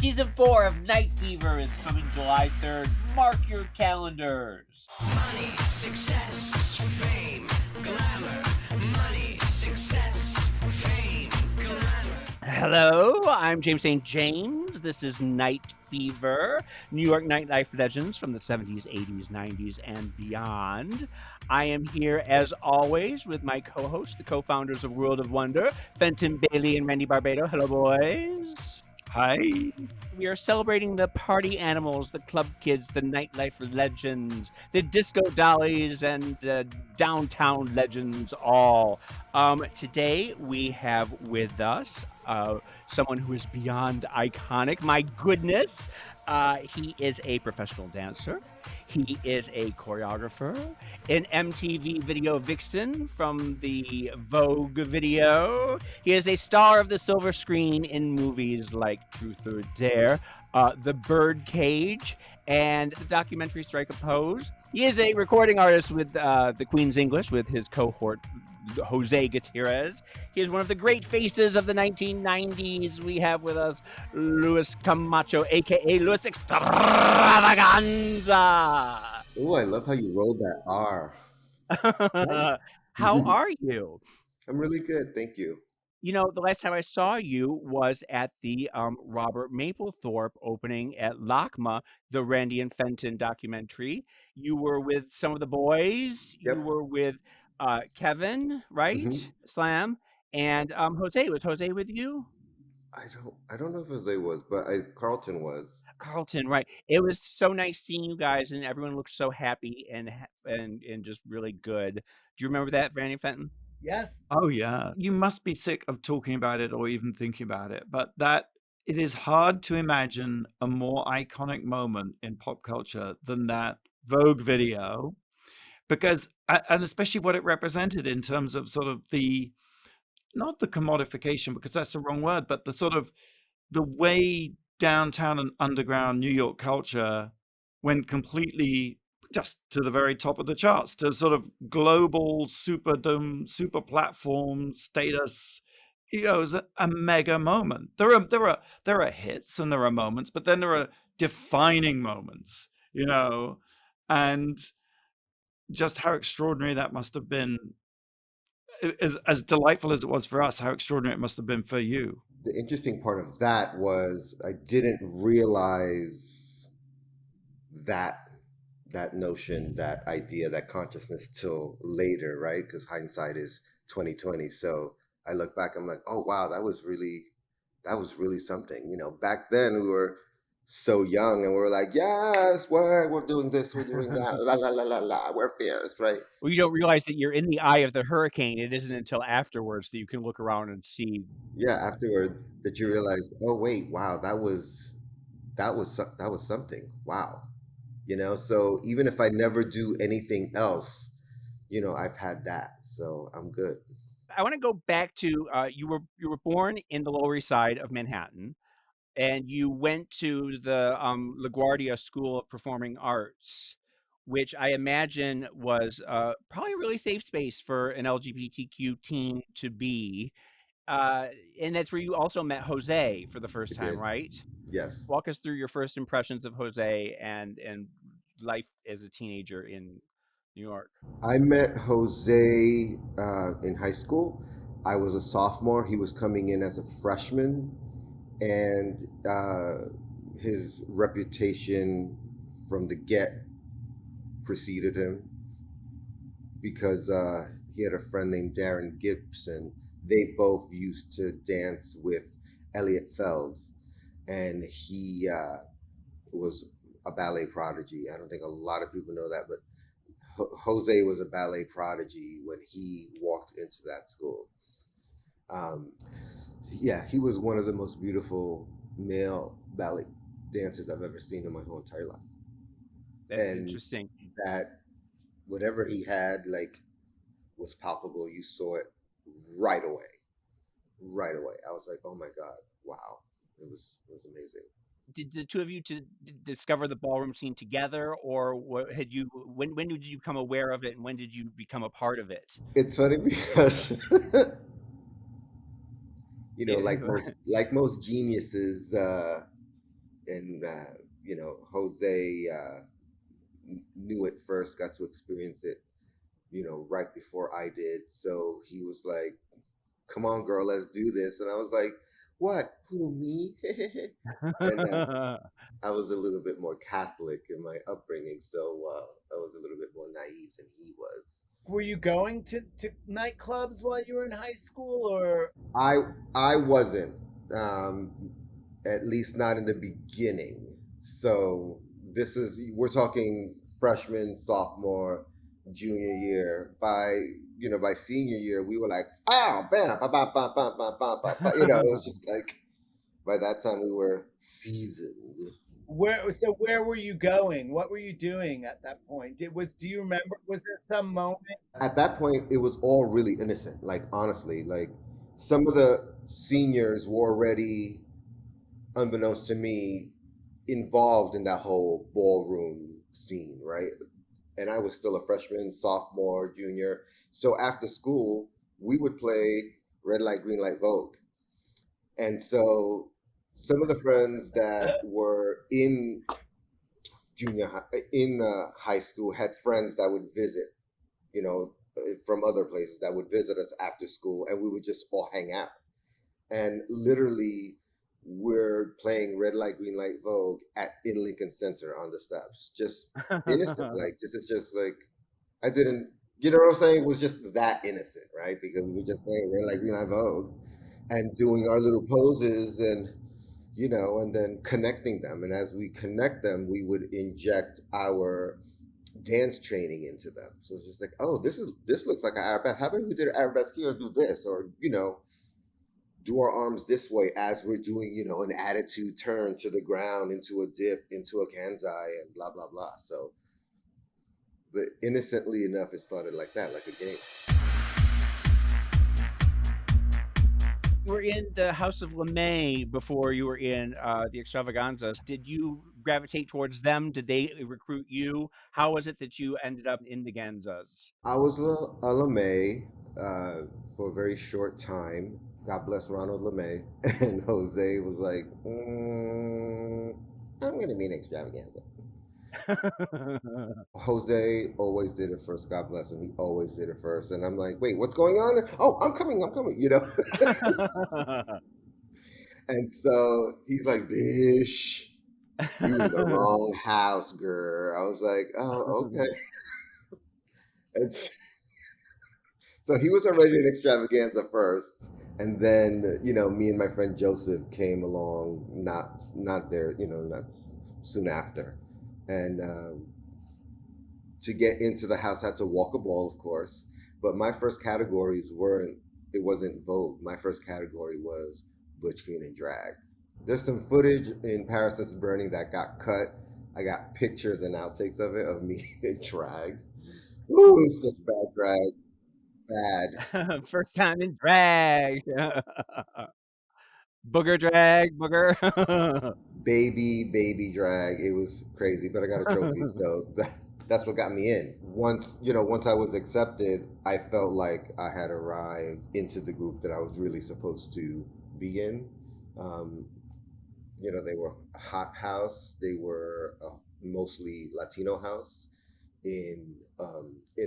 Season 4 of Night Fever is coming July 3rd. Mark your calendars. Money, success, fame, glamour. Money, success, fame, glamour. Hello, I'm James St. James. This is Night Fever, New York nightlife legends from the 70s, 80s, 90s, and beyond. I am here, as always, with my co-hosts, the co-founders of World of Wonder, Fenton, Bailey, and Randy Barbado. Hello, boys. Hi. We are celebrating the party animals, the club kids, the nightlife legends, the disco dollies, and downtown legends all. Today we have with us someone who is beyond iconic. My goodness. He is a professional dancer. He is a choreographer, an MTV video vixen from the Vogue video. He is a star of the silver screen in movies like Truth or Dare, The Birdcage, and the documentary Strike a Pose. He is a recording artist with the Queen's English with his cohort, Jose Gutierrez. He is one of the great faces of the 1990s. We have with us Luis Camacho, a.k.a. Luis Xtravaganza. Oh, I love how you rolled that R. How are you? I'm really good, thank you. You know, the last time I saw you was at the Robert Mapplethorpe opening at LACMA, the Randy and Fenton documentary. You were with some of the boys. Yep. You were with Kevin, right? Slam. And Jose. Was Jose with you? I don't know if Jose was, but Carlton was. Carlton, right. It was so nice seeing you guys, and everyone looked so happy and just really good. Do you remember that, Randy and Fenton? Yes. Oh, yeah. You must be sick of talking about it or even thinking about it, but it is hard to imagine a more iconic moment in pop culture than that Vogue video, because, and especially what it represented in terms of sort of not the commodification, because that's the wrong word, but the sort of the way downtown and underground New York culture went completely just to the very top of the charts, to sort of global super platform status. You know, it was a mega moment. There are hits and there are moments, but then there are defining moments, you know, and just how extraordinary that must have been. As delightful as it was for us, how extraordinary it must have been for you. The interesting part of that was I didn't realize that notion, that idea, that consciousness till later, right? Because hindsight is 2020. So I look back, I'm like, oh wow, that was really something. You know, back then we were so young and we're like, yes, we're doing this, we're doing that, la la la la la, we're fierce, right? Well, you don't realize that you're in the eye of the hurricane. It isn't until afterwards that you can look around and see. Yeah, afterwards that you realize, oh wait, wow, that was something. Wow. You know, so even if I never do anything else, you know, I've had that, so I'm good. I want to go back to you were born in the Lower East Side of Manhattan, and you went to the LaGuardia School of Performing Arts, which I imagine was probably a really safe space for an LGBTQ teen to be. And that's where you also met Jose for the first time, right? Yes. Walk us through your first impressions of Jose and life as a teenager in New York. I met Jose in high school. I was a sophomore. He was coming in as a freshman, and his reputation from the get preceded him because he had a friend named Darren Gibson. They both used to dance with Elliot Feld, and he was a ballet prodigy. I don't think a lot of people know that, but Jose was a ballet prodigy when he walked into that school. Yeah, he was one of the most beautiful male ballet dancers I've ever seen in my whole entire life. That's interesting. That whatever he had, like, was palpable. You saw it right away. Right away. I was like, oh my God, wow. It was amazing. Did the two of you discover the ballroom scene together, or what had you? When did you become aware of it, and when did you become a part of it? It's funny because you know, like most geniuses, and Jose knew it first, got to experience it, right before I did. So he was like, "Come on, girl, let's do this." And I was like, "What? Who, me?" And I was a little bit more Catholic in my upbringing, so I was a little bit more naive than he was. Were you going to nightclubs while you were in high school, or I wasn't, at least not in the beginning. So we're talking freshman, sophomore, junior year. By senior year, we were like, oh, bam, ba, ba, ba, ba, ba, ba, ba, ba. It was just like, by that time we were seasoned. where were you going? What were you doing at that point? Do you remember? Was there some moment? At that point, it was all really innocent. Like, honestly, like some of the seniors were already, unbeknownst to me, involved in that whole ballroom scene, right? And I was still a freshman, sophomore, junior. So after school, we would play red light, green light, Vogue. And so some of the friends that were in high school had friends that would visit, from other places that would visit us after school, and we would just all hang out. And literally, we're playing red light, green light, Vogue in Lincoln Center on the steps, just innocent, like it's just like I didn't, you know what I'm saying? It was just that innocent, right? Because we were just playing red light, green light, Vogue, and doing our little poses, and and then connecting them. And as we connect them, we would inject our dance training into them. So it's just like, oh, this looks like an arabesque. How about we did an arabesque here and do this, or do our arms this way as we're doing, an attitude turn to the ground, into a dip, into a kanzai, and blah, blah, blah. So, but innocently enough, it started like that, like a game. You were in the House of LeMay before you were in the Extravaganzas. Did you gravitate towards them? Did they recruit you? How was it that you ended up in the Ganzas? I was a LeMay for a very short time. God bless Ronald LeMay. And Jose was like, I'm going to be an Extravaganza. Jose always did it first. God bless him. He always did it first. And I'm like, wait, what's going on? Oh, I'm coming. And so he's like, Bish, you in the wrong house, girl. I was like, oh, okay. And so he was already an Extravaganza first. And then, me and my friend Joseph came along, not there, not soon after. And to get into the house, I had to walk a ball, of course. But my first categories wasn't Vogue. My first category was Butch, Queen, and Drag. There's some footage in Paris is Burning that got cut. I got pictures and outtakes of it, of me in drag. Ooh, it was such bad drag. Bad. First time in drag. Booger drag, booger. Baby drag. It was crazy, but I got a trophy, so that's what got me in. Once I was accepted, I felt like I had arrived into the group that I was really supposed to be in. They were a hot house. They were a mostly Latino house in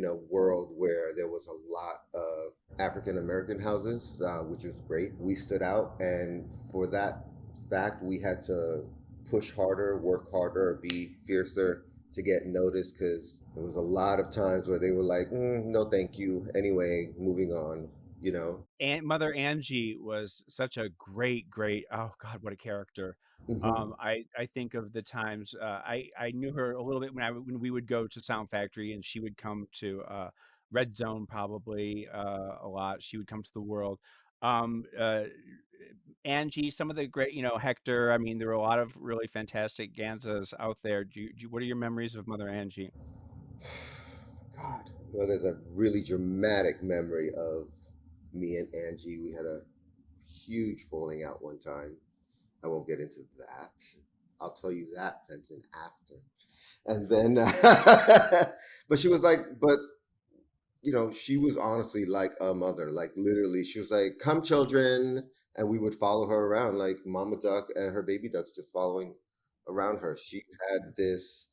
a world where there was a lot of African American houses, which was great. We stood out, and for that fact, we had to push harder, work harder, be fiercer to get noticed, because there was a lot of times where they were like, no, thank you. Anyway, moving on. And Mother Angie was such a great, oh God, what a character. Mhm. I think of the times I knew her a little bit when we would go to Sound Factory, and she would come to Red Zone probably a lot. She would come to the World. Um, uh, Angie, some of the great, Hector. I mean, there were a lot of really fantastic Ganzas out there. What are your memories of Mother Angie? God. There's a really dramatic memory of me and Angie. We had a huge falling out one time. I won't get into that. I'll tell you that, Fenton, after. And then, but she was like, she was honestly like a mother. Like, literally, she was like, come, children. And we would follow her around like Mama Duck and her baby ducks, just following around her. She had this,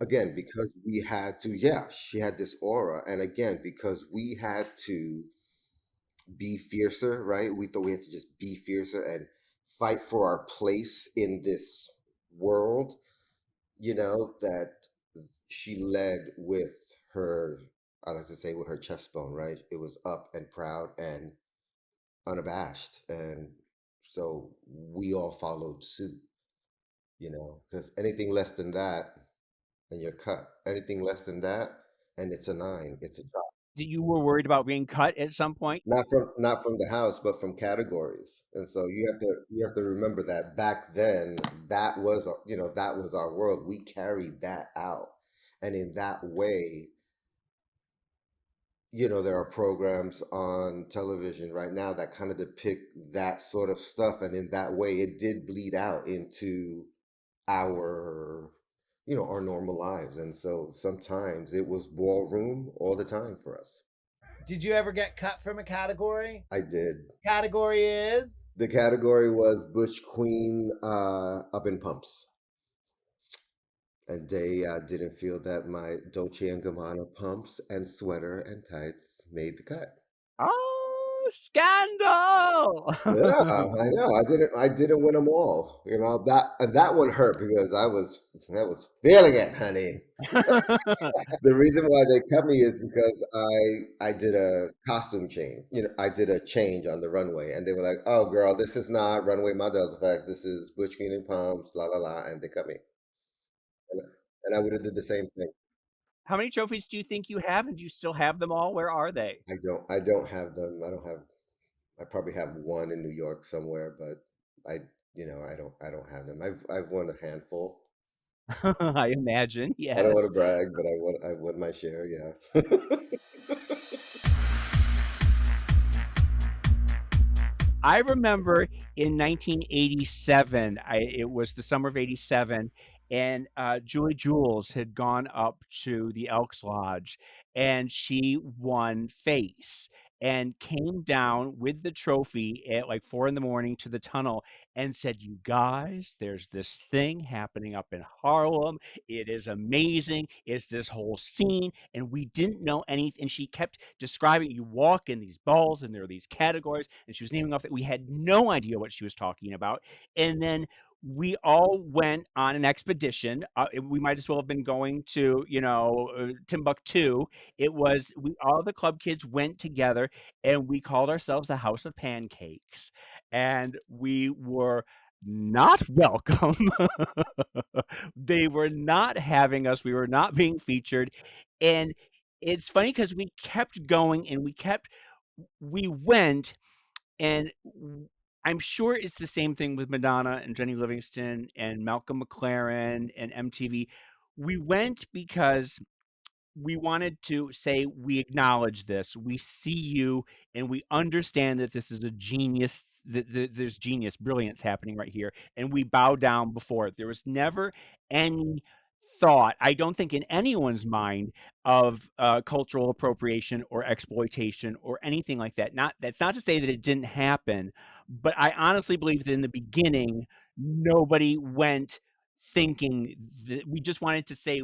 again, because we had to, yeah, she had this aura. And again, because we had to be fiercer, right? We thought we had to just be fiercer and fight for our place in this world, that she led with her, I like to say, with her chest bone, right? It was up and proud and unabashed. And so we all followed suit, because anything less than that, and you're cut. Anything less than that, and it's a nine, it's a drop. You were worried about being cut at some point? Not from the house, but from categories. And so you have to remember that back then, that was that was our world. We carried that out. And in that way, there are programs on television right now that kind of depict that sort of stuff. And in that way, it did bleed out into our, our normal lives. And so sometimes it was ballroom all the time for us. Did you ever get cut from a category? I did. Category is? The category was Butch Queen up in pumps. And they didn't feel that my Dolce and Gabbana pumps and sweater and tights made the cut. Oh, scandal! Yeah, I know. I didn't win them all. That one hurt because I was feeling it, honey. The reason why they cut me is because I did a costume change. I did a change on the runway, and they were like, "Oh, girl, this is not runway models effect. This is Butch Queen and pumps, la la la," and they cut me. And, and I would have did the same thing. How many trophies do you think you have, and do you still have them all? Where are they? I don't have them. I probably have one in New York somewhere, but I don't have them. I've won a handful. I imagine, I don't want yes. to brag, but I won my share, yeah. I remember in 1987, it was the summer of '87, and Julie Jules had gone up to the Elks Lodge, and she won face and came down with the trophy at like 4 in the morning to the tunnel and said, "You guys, there's this thing happening up in Harlem. It is amazing. It's this whole scene." And we didn't know anything. And she kept describing, you walk in these balls and there are these categories, and she was naming off that we had no idea what she was talking about. And then we all went on an expedition. We might as well have been going to, Timbuktu. All the club kids went together and we called ourselves the House of Pancakes. And we were not welcome. They were not having us. We were not being featured. And it's funny because we kept going and we went, and I'm sure it's the same thing with Madonna and Jenny Livingston and Malcolm McLaren and MTV. We went because we wanted to say, we acknowledge this, we see you, and we understand that this is a genius, that there's genius, brilliance happening right here, and we bow down before it. There was never any thought, I don't think, in anyone's mind, of cultural appropriation or exploitation or anything like that. That's not to say that it didn't happen, but I honestly believe that in the beginning, nobody went thinking that. We just wanted to say,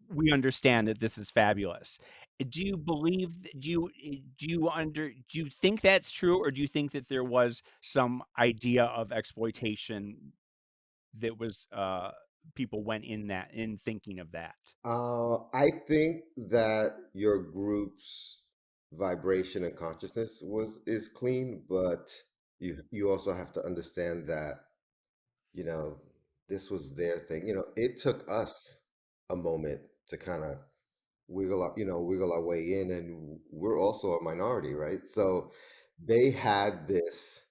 we understand that this is fabulous. Do you believe, do you think that's true, or do you think that there was some idea of exploitation that was, people went in thinking of that? I think that your group's vibration and consciousness is clean, but you also have to understand that, you know, this was their thing. It took us a moment to kind of wiggle our way in, and we're also a minority, right? So they had this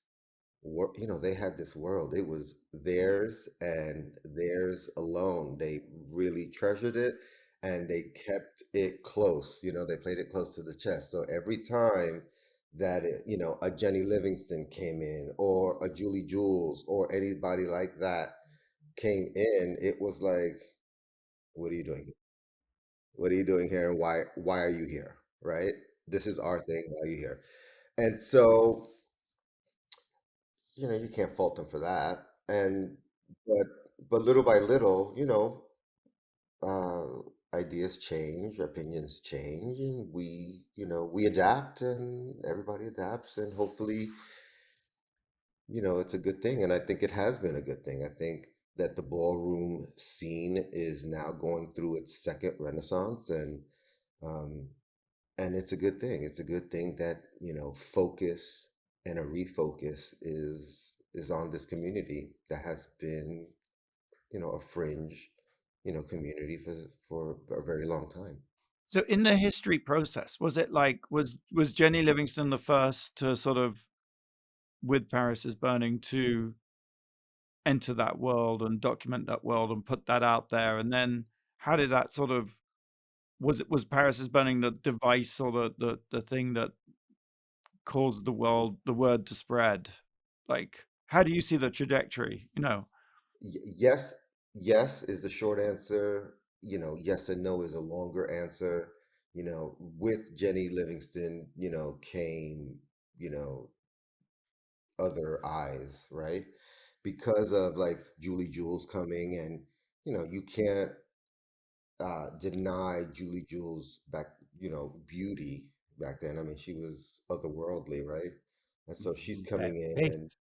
they had this world. It was theirs and theirs alone. They really treasured it and they kept it close. They played it close to the chest. So every time that a Jenny Livingston came in, or a Julie Jules, or anybody like that came in, it was like, what are you doing? What are you doing here? And why are you here? Right? This is our thing. Why are you here? And so, you can't fault them for that. And but but little by little, uh, ideas change, opinions change, and we adapt, and everybody adapts, and hopefully, it's a good thing. And I think it has been a good thing. I think that the ballroom scene is now going through its second renaissance, um, and it's a good thing. It's a good thing that, focus and a refocus is on this community that has been, a fringe, community for a very long time. So in the history process, was it like was Jenny Livingston the first to sort of, with Paris is Burning, to enter that world and document that world and put that out there? And then how did that sort of, was Paris is Burning the device or the thing that caused the word to spread? Like, how do you see the trajectory? Yes, yes is the short answer. Yes and no is a longer answer. With Jenny Livingston, came, you know, other eyes, right? Because of like Julie Jules coming, and you can't deny Julie Jules back, beauty back then. I mean, she was otherworldly, right? And so she's That coming in, face. and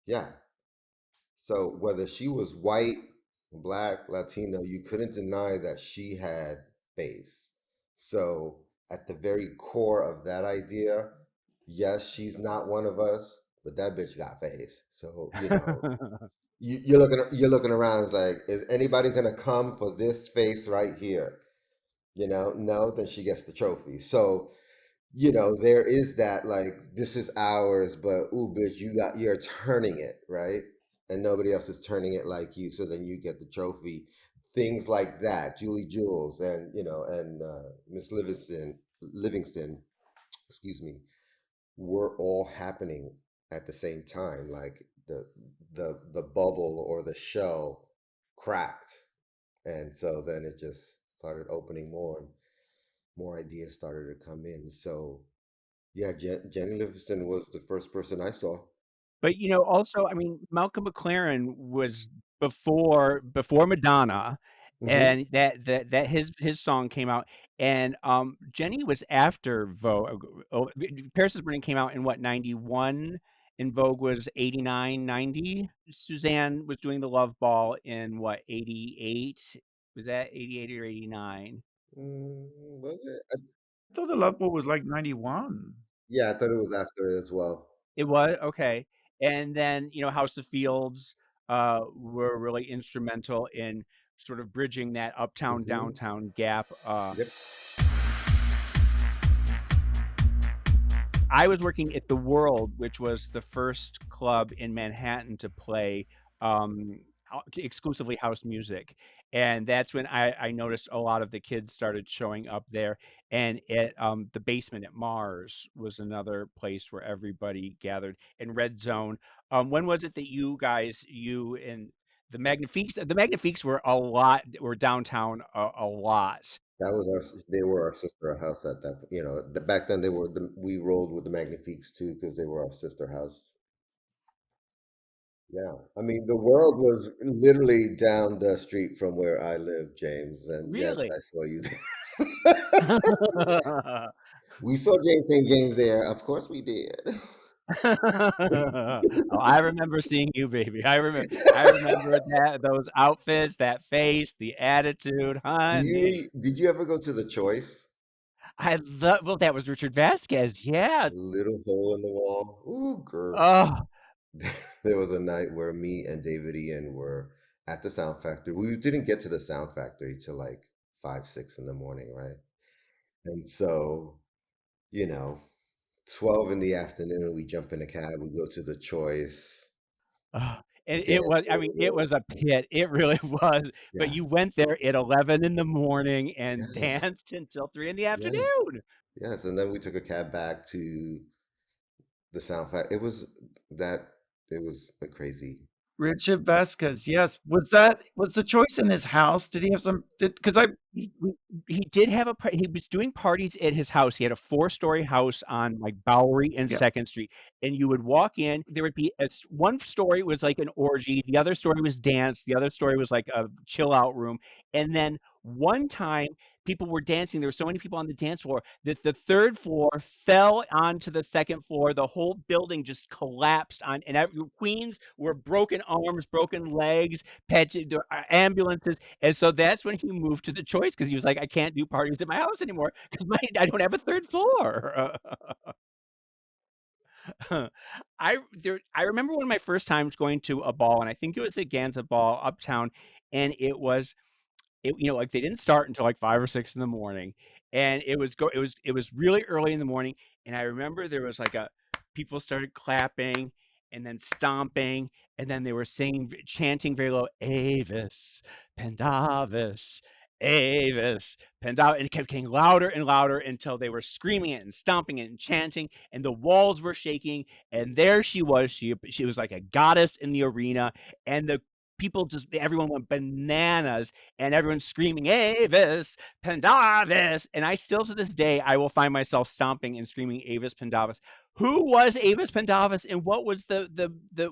yeah. So whether she was white, black, Latino, you couldn't deny that she had face. So at the very core of that idea, yes, she's not one of us, but that bitch got face. So you're looking around. It's like, is anybody gonna come for this face right here? No, then she gets the trophy. So there is that, like, this is ours, but ooh, bitch, you're turning it, right? And nobody else is turning it like you, so then you get the trophy. Things like that, Julie Jules and Miss Livingston, excuse me, were all happening at the same time. Like the bubble or the shell cracked, and so then it just started opening more, and more ideas started to come in. So yeah, Jenny Livingston was the first person I saw. But, also, I mean, Malcolm McLaren was before Madonna, Hmm. and that his song came out, and, Jenny was after Vogue. Paris is Burning came out in what, 91? And Vogue was 89, 90. Suzanne was doing The Love Ball in what, 88? Was that 88 or 89? Was it? I thought the Love Ball was like 91. Yeah, I thought it was after it as well. It was? Okay. And then, House of Fields, were really instrumental in sort of bridging that uptown, Hmm. downtown gap. Yep. I was working at The World, which was the first club in Manhattan to play exclusively house music. And that's when I noticed a lot of the kids started showing up there. And the basement at Mars was another place where everybody gathered. And Red Zone. When was it that you and the Magnifiques were downtown a lot. That was they were our sister house at that. Back then we rolled with the Magnifiques too because they were our sister house. Yeah, I mean the world was literally down the street from where I live, James. And yes, Really? I saw you there. We saw James St. James there. Of course we did. Oh, I remember seeing you, baby. I remember those outfits, that face, the attitude, honey. Did you ever go to the Choice? Well, that was Richard Vasquez, yeah. Little hole in the wall. Ooh, girl. Oh, There was a night where me and David Ian were at the Sound Factory. We didn't get to the Sound Factory till like 5, 6 in the morning, right? And so, you know, 12 in the afternoon, we jump in a cab, we go to the Choice, oh, and it dance was for I a mean, it little. was a pit, it really was, but Yeah. you went there at 11 in the morning and Yes. danced until 3 in the Yes. afternoon. Yes. And then we took a cab back to the Sound Factory. That, it was a crazy. Richard Vasquez, yes. Was the choice in his house? Did he have some? Because He did have he was doing parties at his house. He had a four-story house on, like, Bowery and Yeah. 2nd Street, and you would walk in, there would be one story was like an orgy, the other story was dance, the other story was like a chill-out room, and then one time, people were dancing, there were so many people on the dance floor that the 3rd floor fell onto the 2nd floor, the whole building just collapsed on and queens were broken arms, broken legs, ambulances, and so that's when he moved to the choice because he was like, "I can't do parties at my house anymore because I don't have a 3rd floor." I remember one of my first times going to a ball, and I think it was at Ganza Ball uptown, and like, they didn't start until, like, 5 or 6 in the morning, and it was really early in the morning, and I remember there was, like, a people started clapping and then stomping, and then they were chanting very low, "Avis Pendavis, Avis Pendavis," and it kept getting louder and louder until they were screaming it and stomping it and chanting, and the walls were shaking, and there she was. She was like a goddess in the arena, and the people everyone went bananas, and everyone's screaming, "Avis Pendavis," and I still to this day, I will find myself stomping and screaming Avis Pendavis. Who was Avis Pendavis, and what was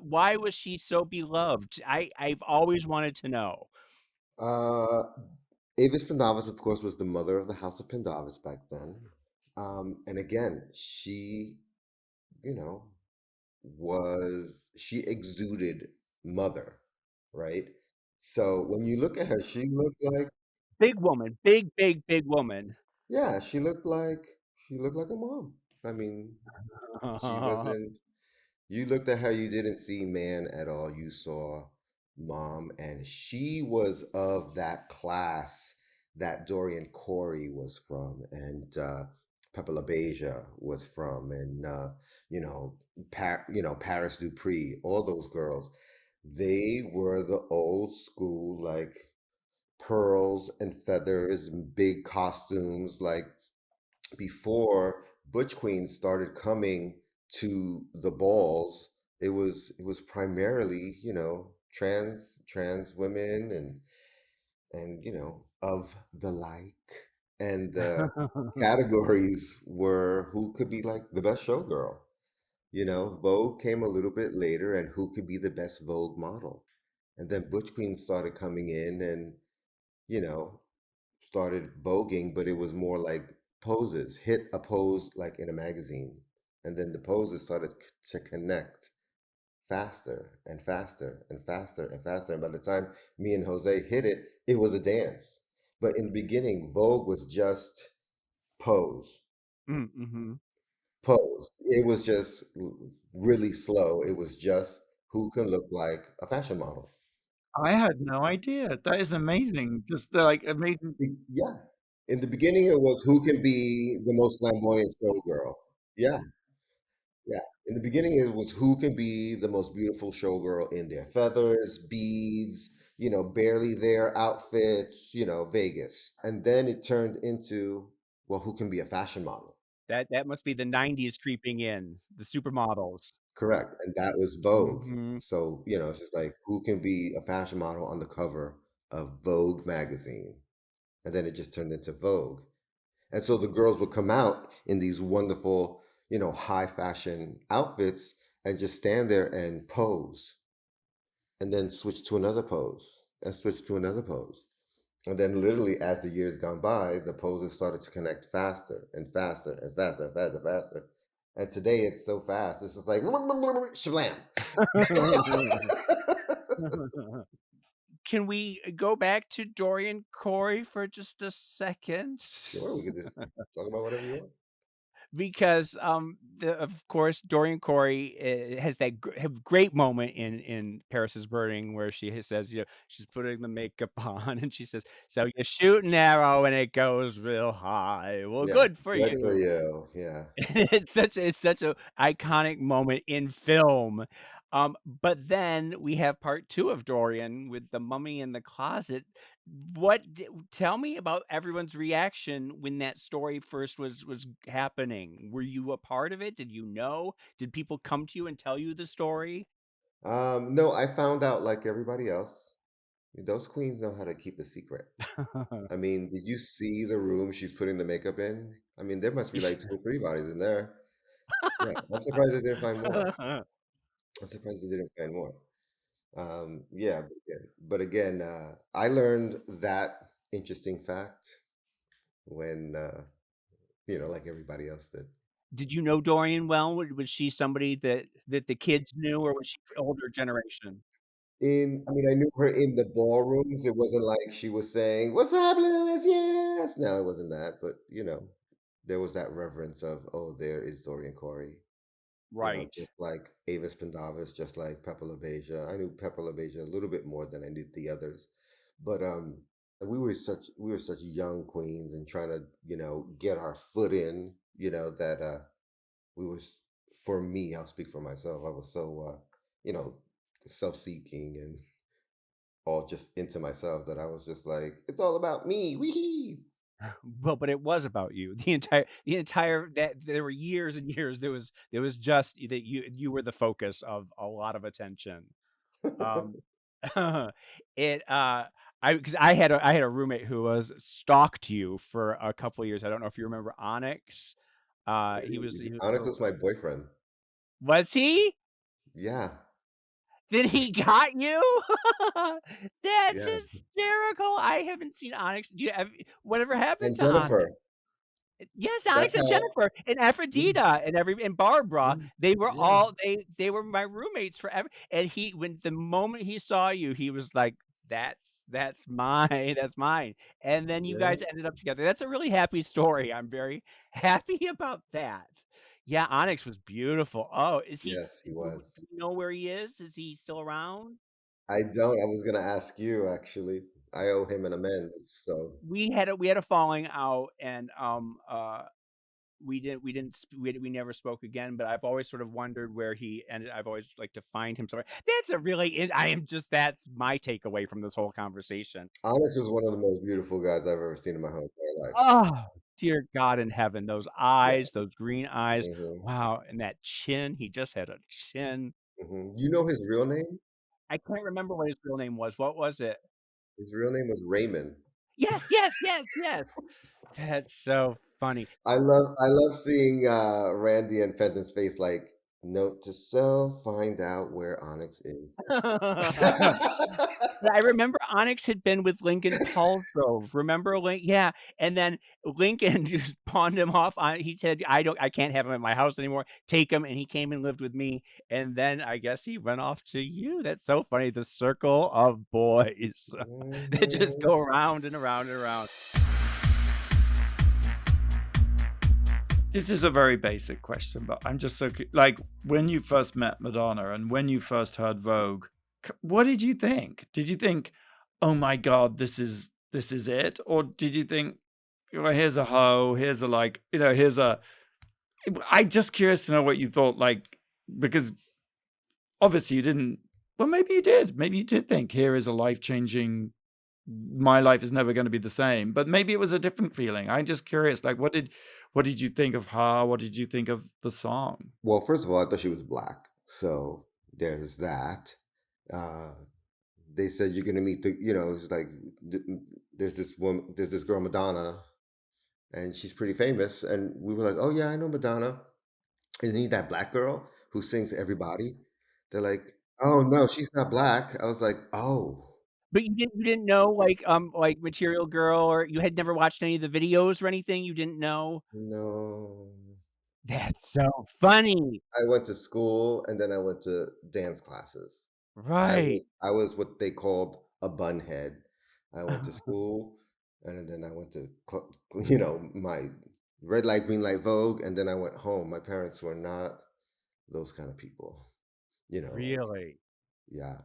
why was she so beloved? I've always wanted to know. Uh, Avis Pendavis, of course, was the mother of the House of Pendavis back then. And again, she, you know, she exuded mother, right? So when you look at her, she looked like, Big woman, big, big, big woman. yeah, she looked like a mom. I mean, she wasn't. You looked at her, you didn't see man at all. You saw mom, and she was of that class that Dorian Corey was from, and Pepe LaBeija was from, and you know, Paris Dupree, all those girls. They were the old school, like pearls and feathers and big costumes, like before Butch Queens started coming to the balls, it was primarily, trans women and of the like. And the categories were who could be like the best showgirl. Vogue came a little bit later, and who could be the best Vogue model. And then Butch Queens started coming in and, you know, started voguing, but it was more like poses, hit a pose like in a magazine. And then the poses started to connect faster and faster and faster and faster. And by the time me and Jose hit it, it was a dance. But in the beginning, Vogue was just pose, Mhm. pose. It was just really slow. It was just who can look like a fashion model. I had no idea. That is amazing. Just like amazing. Yeah. In the beginning, it was who can be the most flamboyant showgirl. Yeah. Yeah. In the beginning, it was who can be the most beautiful showgirl in their feathers, beads, barely there outfits, Vegas. And then it turned into, well, who can be a fashion model? That must be the '90s creeping in, the supermodels. Correct. And that was Vogue. Mhm. So, it's just like who can be a fashion model on the cover of Vogue magazine? And then it just turned into Vogue. And so the girls would come out in these wonderful, high fashion outfits and just stand there and pose and then switch to another pose and switch to another pose. And then literally as the years gone by, the poses started to connect faster and faster and faster and faster and faster. And today it's so fast. It's just like shablam. Can we go back to Dorian Corey for just a second? Sure, we could just talk about whatever you want. Because of course Dorian Corey has that great moment in Paris is Burning where says, she's putting the makeup on and she says, "So you shoot an arrow and it goes real high. Well, Yeah, good for good for you." you. Yeah. It's such a iconic moment in film. But then we have part two of Dorian with the mummy in the closet. Tell me about everyone's reaction when that story first was happening. Were you a part of it? Did you know? Did people come to you and tell you the story? No, I found out like everybody else. Those queens know how to keep a secret. I mean, did you see the room she's putting the makeup in? I mean, there must be like 2 or 3 bodies in there. Yeah, I'm surprised they didn't find more. I'm surprised they didn't find more. Yeah, but again, I learned that interesting fact when, like everybody else did. Did you know Dorian well? Was she somebody that the kids knew, or was she older generation? I mean, I knew her in the ballrooms. It wasn't like she was saying, "What's up, Lewis? Yes." No, it wasn't that. But there was that reverence of, "Oh, there is Dorian Corey." Right. Just like Avis Pendavis, just like Peppa LaBeija. I knew Peppa LaBeija a little bit more than I knew the others, but we were such young queens and trying to get our foot in. That we was for me. I'll speak for myself. I was so you know self-seeking and all just into myself that I was just like, it's all about me. Wee. Well, but it was about you. The entire that there were years and years. There was just that you were the focus of a lot of attention. Um, it I because I had a roommate who was stalked you for a couple of years. I don't know if you remember Onyx. He was Onyx was my boyfriend. was he? Yeah, Then he got you? That's yeah. hysterical. I haven't seen Onyx. Do you have whatever happened And to Onyx? Jennifer. Yes, That's Alex and how. Jennifer and Mm, Aphrodita and Barbara, mm, they were yeah, all they were my roommates forever. And when the moment he saw you, he was like, "That's mine, that's mine." And then you yeah. guys ended up together. That's a really happy story. I'm very happy about that. Yeah, Onyx was beautiful. Oh, is he Yes, he was. do you know where he is? Is he still around? I don't. I was gonna ask you actually. I owe him an amends. So We had a falling out, and we never spoke again, but I've always sort of wondered where he ended. I've always liked to find him somewhere. That's a really I am just that's my takeaway from this whole conversation. Onyx was one of the most beautiful guys I've ever seen in my whole entire life. Oh, dear God in heaven, those Yeah. eyes, those green eyes. hmm Wow, and that chin, he just had a chin. You know his real name? I can't remember what his real name was. What was it? His real name was Raymond. Yes, yes, yes, yes. That's so funny. I love seeing Randy and Fenton's face like, note to self, find out where Onyx is. I remember Onyx had been with Lincoln Paltrow. Remember Yeah, and then Lincoln just pawned him off on he said, I can't have him at my house anymore. Take him," and he came and lived with me, and then I guess he went off to you. That's so funny, the circle of boys that just Mhm. go around and around and around. This is a very basic question, but I'm just so like when you first met Madonna and when you first heard Vogue, what did you think? Did you think, "Oh my God, this is it," or did you think, "Well, here's a hoe, here's a like, here's a." I'm just curious to know what you thought, like because obviously you didn't. Well, maybe you did. Maybe you did think, "Here is a life changing. My life is never going to be the same." But maybe it was a different feeling. I'm just curious, like what did you think of her? What did you think of the song? Well, first of all, I thought she was black, so there's that. Uh, they said you're gonna meet it's like th- there's this girl Madonna, and she's pretty famous, and we were like, oh yeah, I know Madonna. And then that black girl who sings Everybody. They're like, oh no, she's not black. I was like, oh But you didn't know, like Material Girl, or you had never watched any of the videos or anything? You didn't know? no. That's so funny. I went to school and then I went to dance classes. I was Right. I was what they called a bunhead. I went to school and then I went to my red light, green light Vogue, and then I went home. My parents were not those kind of people, like Really? yeah.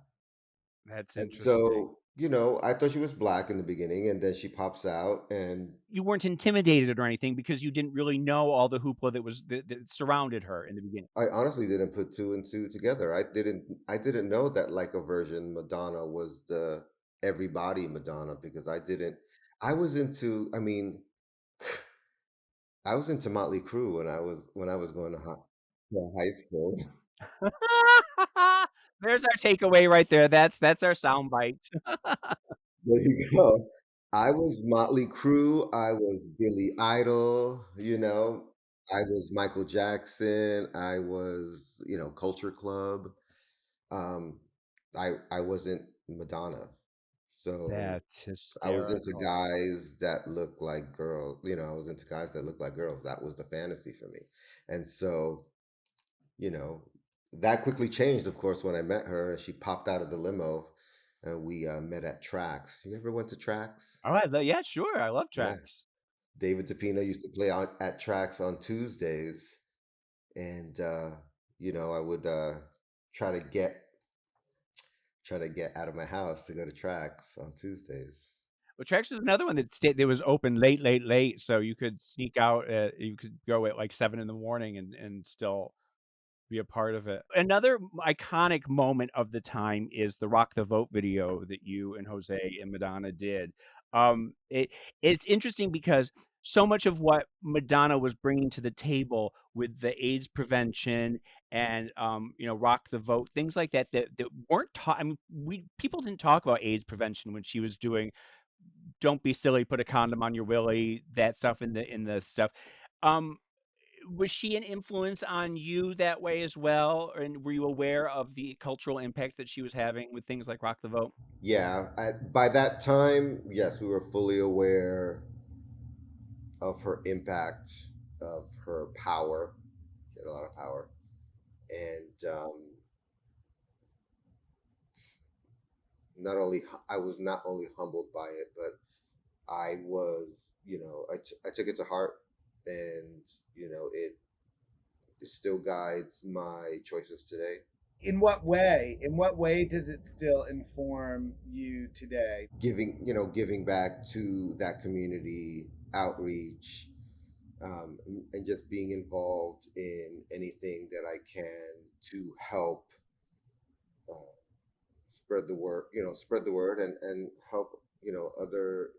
That's And interesting. so, I thought she was black in the beginning, and then she pops out, and You weren't intimidated or anything because you didn't really know all the hoopla that surrounded her in the beginning. I honestly didn't put two and two together. I didn't know that like a version Madonna was the everybody Madonna because I was into I mean, I was into Motley Crue when I was going to high school. There's our takeaway right there. That's our soundbite. There you go. I was Motley Crue. I was Billy Idol. I was Michael Jackson. I was, Culture Club. Um, I wasn't Madonna. So That's I was into hysterical. guys that looked like girls. I was into guys that looked like girls. That was the fantasy for me. And so, you know, that quickly changed, of course, when I met her and she popped out of the limo and we met at Tracks. You ever went to Tracks? All right, yeah, sure. I love Yeah. tracks. David DePino used to play out at Tracks on Tuesdays. And, I would try to get out of my house to go to Tracks on Tuesdays. Well, tracks was another one that was open late, late, late, so you could sneak out. You could go at like 7 in the morning and still be a part of it. Another iconic moment of the time is the Rock the Vote video that you and Jose and Madonna did. It's interesting because so much of what Madonna was bringing to the table with the AIDS prevention and Rock the Vote, things like that weren't taught. I mean, people didn't talk about AIDS prevention when she was doing "Don't Be Silly, Put a Condom on Your Willy," that stuff in the stuff. Um, was she an influence on you that way as well? And were you aware of the cultural impact that she was having with things like Rock the Vote? Yeah, by that time, yes, we were fully aware of her impact, of her power. She had a lot of power. And I was not only humbled by it, but I was, I took it to heart, and it still guides my choices today. In what way? In what way does it still inform you today? Giving back to that community outreach, and just being involved in anything that I can to help spread the word and help, other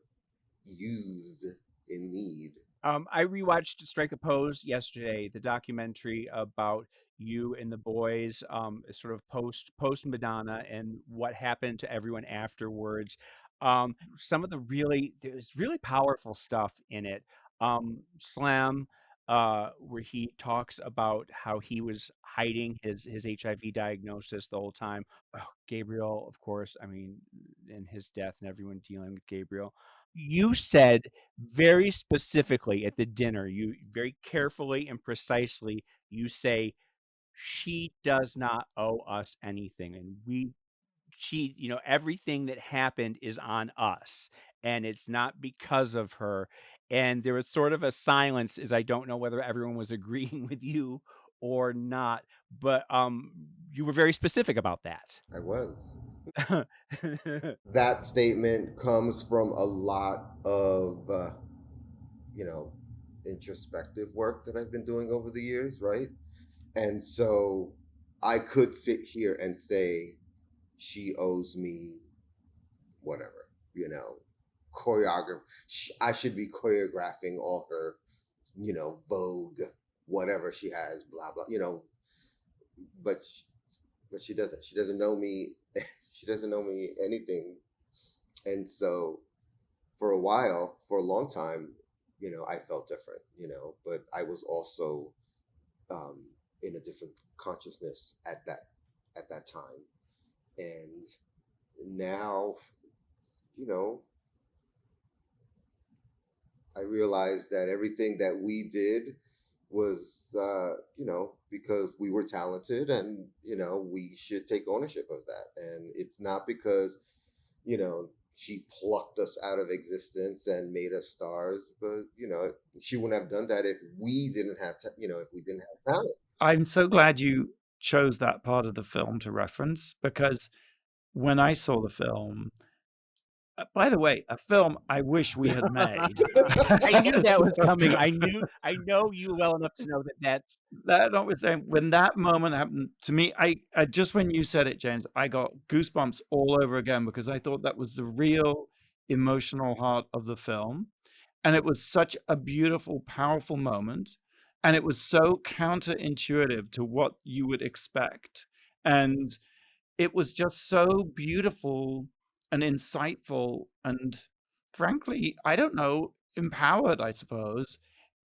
youths in need. I rewatched Strike a Pose yesterday, the documentary about you and the boys, sort of post Madonna and what happened to everyone afterwards. Some of there's really powerful stuff in it. Slam, where he talks about how he was hiding his HIV diagnosis the whole time. Oh, Gabriel, of course, I mean, and his death and everyone dealing with Gabriel. You said very specifically at the dinner, you very carefully and precisely, you say, "She does not owe us anything, and everything that happened is on us, and it's not because of her." And there was sort of a silence, as I don't know whether everyone was agreeing with you or not, but, you were very specific about that. I was. That statement comes from a lot of, you know, introspective work that I've been doing over the years, right? And so I could sit here and say, she owes me whatever, choreograph. I should be choreographing all her, Vogue, whatever she has, blah, blah, but she doesn't. She doesn't know me. She doesn't know me anything. And so for a long time, I felt different, but I was also in a different consciousness at that time. And now, I realized that everything that we did was, because we were talented, and we should take ownership of that. And it's not because, she plucked us out of existence and made us stars, but she wouldn't have done that if we didn't have, if we didn't have talent. I'm so glad you chose that part of the film to reference, because when I saw the film, by the way, a film I wish we had made. I knew that was coming. I know you well enough to know that's That notwithstanding, when that moment happened to me, I just when you said it, James, I got goosebumps all over again, because I thought that was the real emotional heart of the film. And it was such a beautiful, powerful moment. And it was so counterintuitive to what you would expect. And it was just so beautiful and insightful and, frankly, I don't know, empowered, I suppose.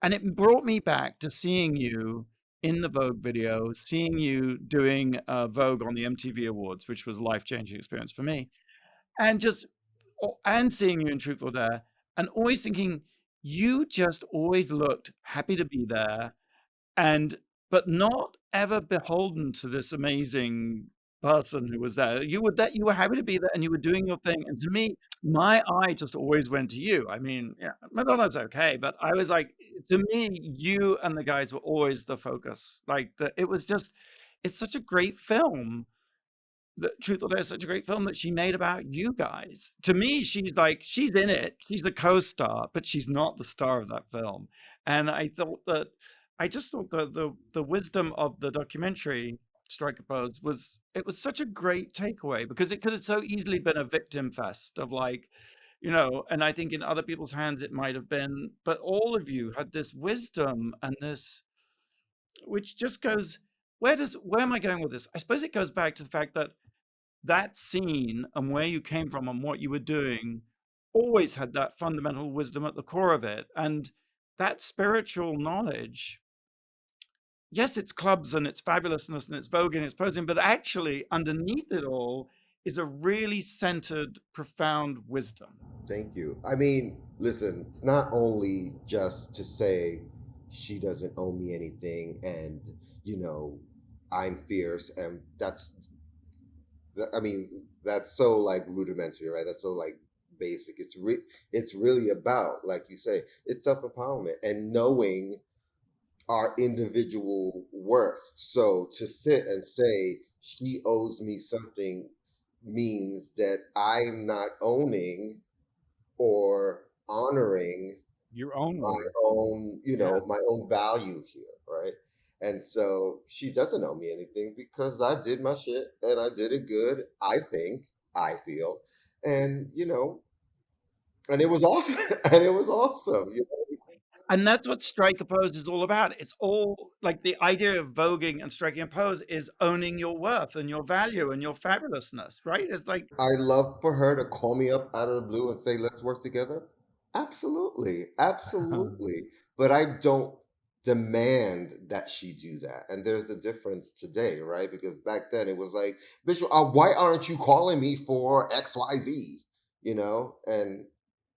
And it brought me back to seeing you in the Vogue video, seeing you doing Vogue on the MTV Awards, which was a life-changing experience for me, and just and seeing you in Truth or Dare, and always thinking you just always looked happy to be there, and but not ever beholden to this amazing person who was there. You were happy to be there, and you were doing your thing. And to me, my eye just always went to you. I mean, yeah, Madonna's okay, but I was like, to me, you and the guys were always the focus. Like it was just, it's such a great film. The Truth or Dare is such a great film that she made about you guys. To me, she's like, she's in it. She's the co-star, but she's not the star of that film. And I just thought the wisdom of the documentary Strike a Pose was, it was such a great takeaway, because it could have so easily been a victim fest of like, and I think in other people's hands it might have been, but all of you had this wisdom and this, which just goes, where am I going with this? I suppose it goes back to the fact that that scene and where you came from and what you were doing always had that fundamental wisdom at the core of it. And that spiritual knowledge, yes, it's clubs and it's fabulousness and it's vogue and it's posing, but actually underneath it all is a really centered, profound wisdom. Thank you. I mean, listen, it's not only just to say she doesn't owe me anything and, I'm fierce, and I mean, that's so like rudimentary, right? That's so like basic. It's really about, like you say, it's self-empowerment and knowing our individual worth. So to sit and say she owes me something means that I'm not owning or honoring Your own my worth. own, Yeah. my own value here, right? And so she doesn't owe me anything because I did my shit and I did it good, I think, I feel. And, and it was awesome. And it was awesome. And that's what Strike a Pose is all about. It's all like the idea of voguing and striking a pose is owning your worth and your value and your fabulousness, right? It's like, I love for her to call me up out of the blue and say, let's work together. Absolutely. Absolutely. But I don't demand that she do that. And there's the difference today, right? Because back then it was like, Bishop, why aren't you calling me for XYZ? And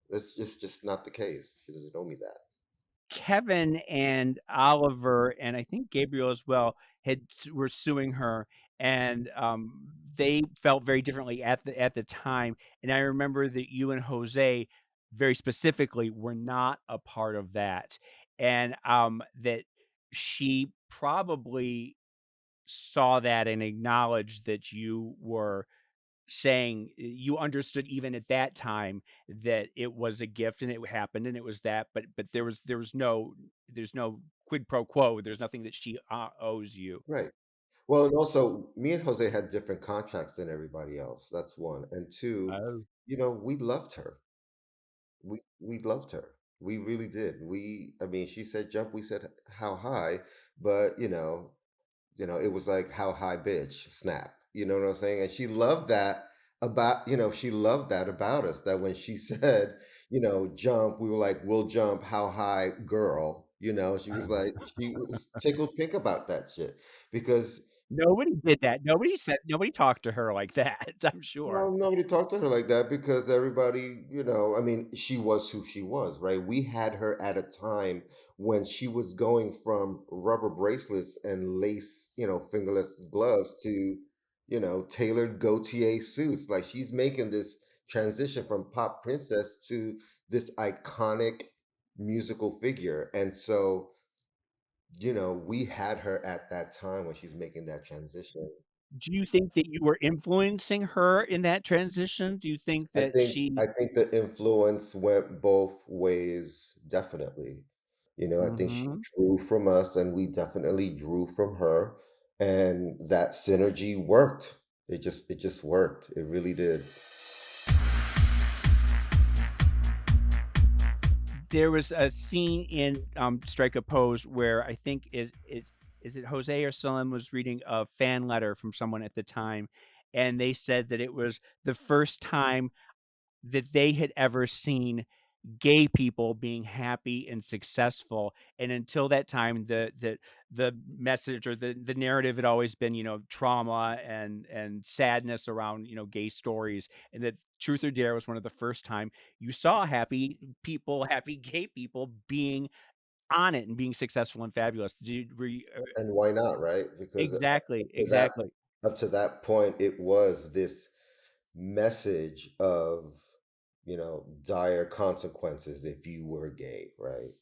it's just not the case. She doesn't owe me that. Kevin and Oliver, and I think Gabriel as well, were suing her, and they felt very differently at the time. And I remember that you and Jose, very specifically, were not a part of that, and that she probably saw that and acknowledged that you were saying you understood even at that time that it was a gift and it happened and it was that, but there's no quid pro quo. There's nothing that she owes you. Right. Well, and also, me and Jose had different contracts than everybody else. That's one. And two, Oh, we loved her. We loved her. We really did. I mean, she said jump, we said how high, but it was like how high, bitch, snap. You know what I'm saying? And she loved that about us. That when she said, jump, we were like, we'll jump, how high, girl. She was like, she was tickled pink about that shit because nobody did that. Nobody talked to her like that. I'm sure. no, nobody talked to her like that because everybody, I mean, she was who she was, right? We had her at a time when she was going from rubber bracelets and lace, fingerless gloves to, tailored Gautier suits. Like she's making this transition from pop princess to this iconic musical figure. And so, we had her at that time when she's making that transition. Do you think that you were influencing her in that transition? Do you think I that think she? I think the influence went both ways, definitely. I think she Mhm. drew from us and we definitely drew from her, and that synergy worked. It just worked. It really did. There was a scene in Strike a Pose where I think is it Jose or someone was reading a fan letter from someone at the time, and they said that it was the first time that they had ever seen gay people being happy and successful. And until that time, the message or the narrative had always been, trauma and sadness around, gay stories. And that Truth or Dare was one of the first time you saw happy people, happy gay people being on it and being successful and fabulous. And why not, right? Because Exactly, to that exactly. up to that point, it was this message of, dire consequences if you were gay, right?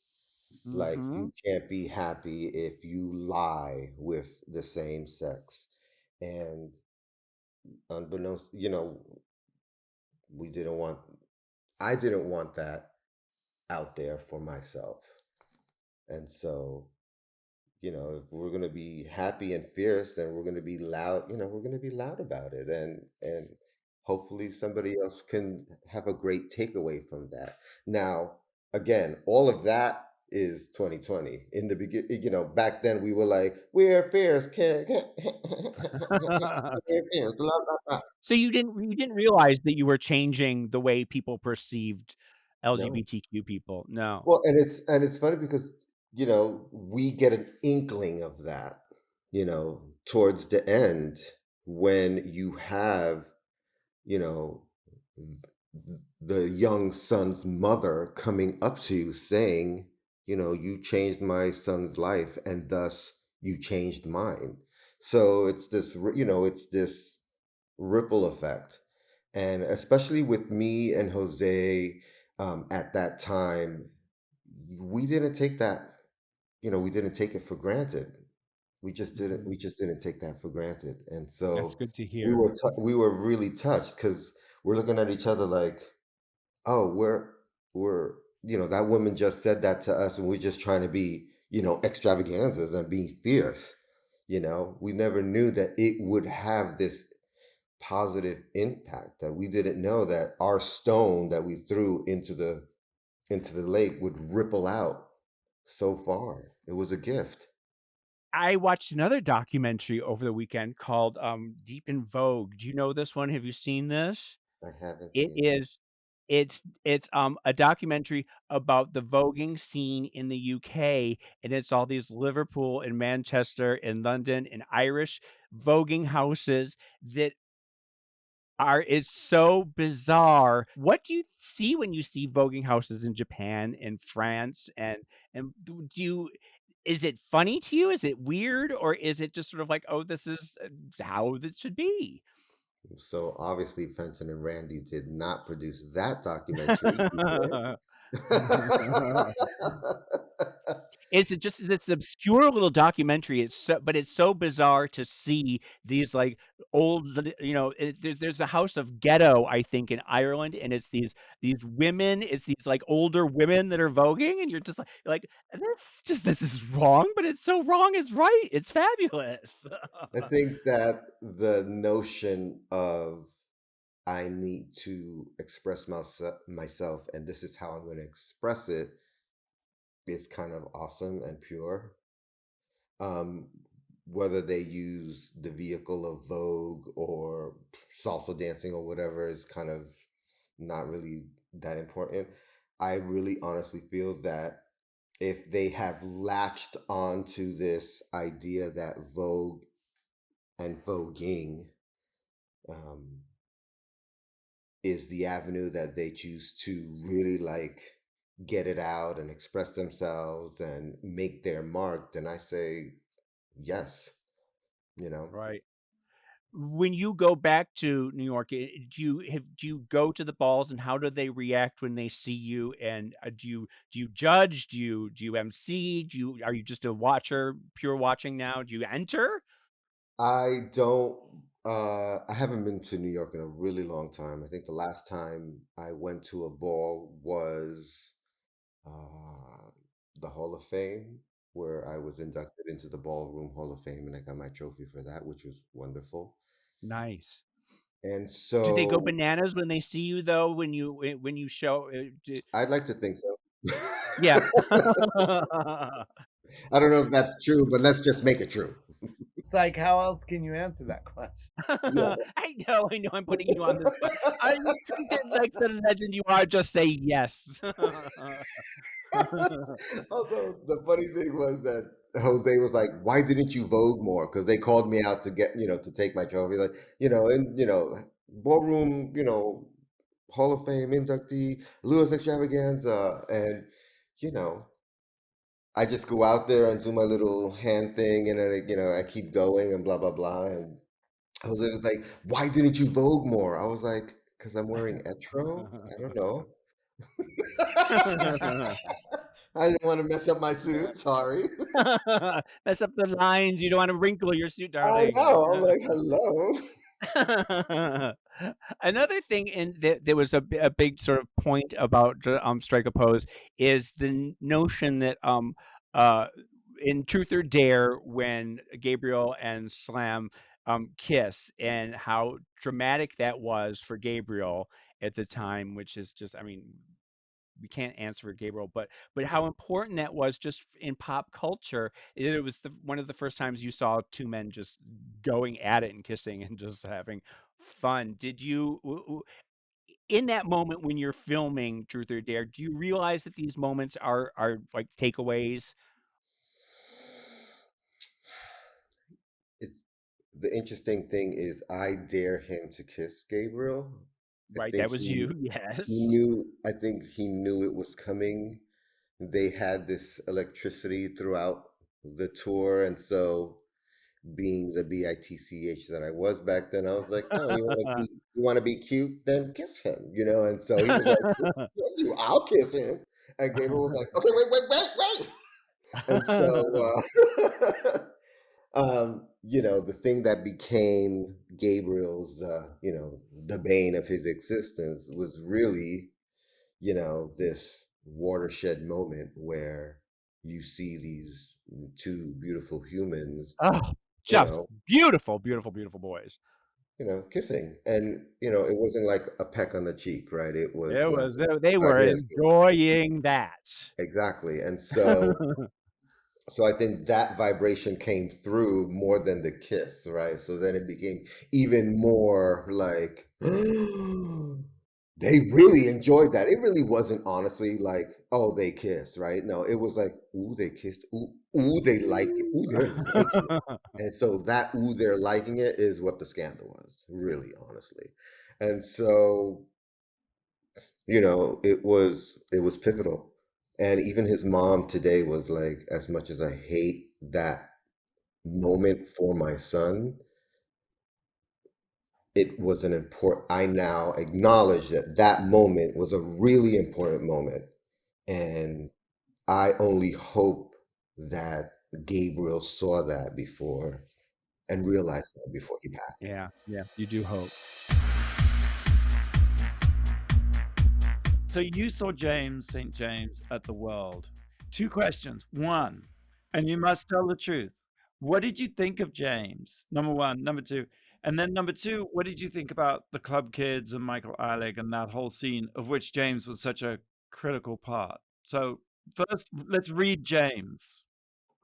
Like Hmm. you can't be happy if you lie with the same sex. And unbeknownst, we didn't want I didn't want that out there for myself. And so, if we're going to be happy and fierce, then we're going to be loud, we're going to be loud about it, and hopefully somebody else can have a great takeaway from that. Now, again, all of that is 2020. In the beginning, back then we were like, we're fierce, we're fierce, blah, blah, blah. So you didn't realize that you were changing the way people perceived No. LGBTQ people? No. Well, and it's funny because we get an inkling of that, towards the end when you have, you know, th- the young son's mother coming up to you saying, you changed my son's life and thus you changed mine. So it's this ripple effect. And especially with me and Jose, at that time, we didn't take that, we didn't take it for granted. Mhm. We just didn't take that for granted. And That's so good to we hear. were we were really touched because we're looking at each other like, oh, we're that woman just said that to us, and we're just trying to be, extravaganzas and being fierce. We never knew that it would have this positive impact, that we didn't know that our stone that we threw into the lake would ripple out so far. It was a gift. I watched another documentary over the weekend called, Deep in Vogue. Do you know this one? Have you seen this? I haven't It seen it. is it's a documentary about the voguing scene in the UK, and it's all these Liverpool and Manchester and London and Irish voguing houses that are it's so bizarre. What do you see when you see voguing houses in Japan and France and do you is it funny to you? Is it weird? Or is it just sort of like, "Oh, this is, how it should be?" So obviously Fenton and Randy did not produce that documentary either. It's just this obscure little documentary. It's so bizarre to see these like there's a house of ghetto, I think, in Ireland, and it's these women, it's these like older women that are voguing, and you're like, this is wrong, but it's so wrong, it's right. It's fabulous. I think that the notion of I need to express myself, and this is how I'm going to express it, is kind of awesome and pure. Um, Whether they use the vehicle of Vogue or salsa dancing or whatever is kind of not really that important. I really honestly feel that if they have latched onto this idea that Vogue and voguing, um, is the avenue that they choose to really like get it out and express themselves and make their mark, then I say yes, you know. Right. When you go back to New York, do you go to the balls, and how do they react when they see you? And, do you judge? Do you MC? Are you just a watcher, pure watching now? Do you enter? I don't. I haven't been to New York in a really long time. I think the last time I went to a ball was uh, the Hall of Fame, where I was inducted into the Ballroom Hall of Fame, and I got my trophy for that, which was wonderful. Nice. And Do they go so bananas when they see you, though, when you show, d I'd like to think so. yeah. I don't know if that's true, but let's just make it true. It's like, how else can you answer that question? Yeah. I know, I'm putting you on the spot. Are you treated like the legend you are? Just say yes. Although the funny thing was that Jose was like, "Why didn't you Vogue more?" Because they called me out to get, to take my trophy, like, and ballroom, Hall of Fame inductee, Louis Extravaganza, and you know, I just go out there and do my little hand thing, and then I keep going and blah blah blah. And Jose was like, "Why didn't you Vogue more?" I was like, "Because I'm wearing Etro. I don't know. I didn't want to mess up my suit. Sorry." Mess up the lines. You don't want to wrinkle your suit, I darling. know. I'm like, "Hello." Another thing, and there was a big sort of point about strike a pose is the notion that uh in Truth or Dare, when Gabriel and Slam kiss, and how dramatic that was for Gabriel at the time, which is just, I mean, we can't answer for Gabriel, but how important that was just in pop culture. It was one of the first times you saw two men just going at it and kissing and just having fun. Did you in that moment when you're filming Truth or Dare, do you realize that these moments are like takeaways? It's the interesting thing is I dare him to kiss Gabriel. I Right, think that was you. Yes. I think he knew it was coming. They had this electricity throughout the tour, and so being the bitch that I was back then, I was like, "Oh, you want to be cute? Then kiss him," And so he was like, "I'll kiss him," and Gabriel was like, "Okay, wait," and so. The thing that became Gabriel's, the bane of his existence was really, this watershed moment where you see these two beautiful humans, Oh, you just know, beautiful, beautiful, beautiful boys. kissing. And, it wasn't like a peck on the cheek, right? It was It like, was they "God, were yes, enjoying that. exactly." And so I think that vibration came through more than the kiss, right? So then it became even more like they really enjoyed that. It really wasn't honestly like, "Oh, they kissed," right? No, it was like, "Ooh, they kissed. Ooh, ooh, they like it. Ooh, they're liking it." And so that "ooh, they're liking it" is what the scandal was, really, honestly. And so, it was pivotal. And even his mom today was like, "As much as I hate that moment for my son, it was an important, I now acknowledge that that moment was a really important moment. And I only hope that Gabriel saw that before and realized that before he passed." Yeah, yeah, you do hope. So you saw James St. James at the World. Two questions. One, and you must tell the truth. What did you think of James? Number one. Number two. And then number two, what did you think about the Club Kids and Michael Eilig and that whole scene of which James was such a critical part? So first, let's read James.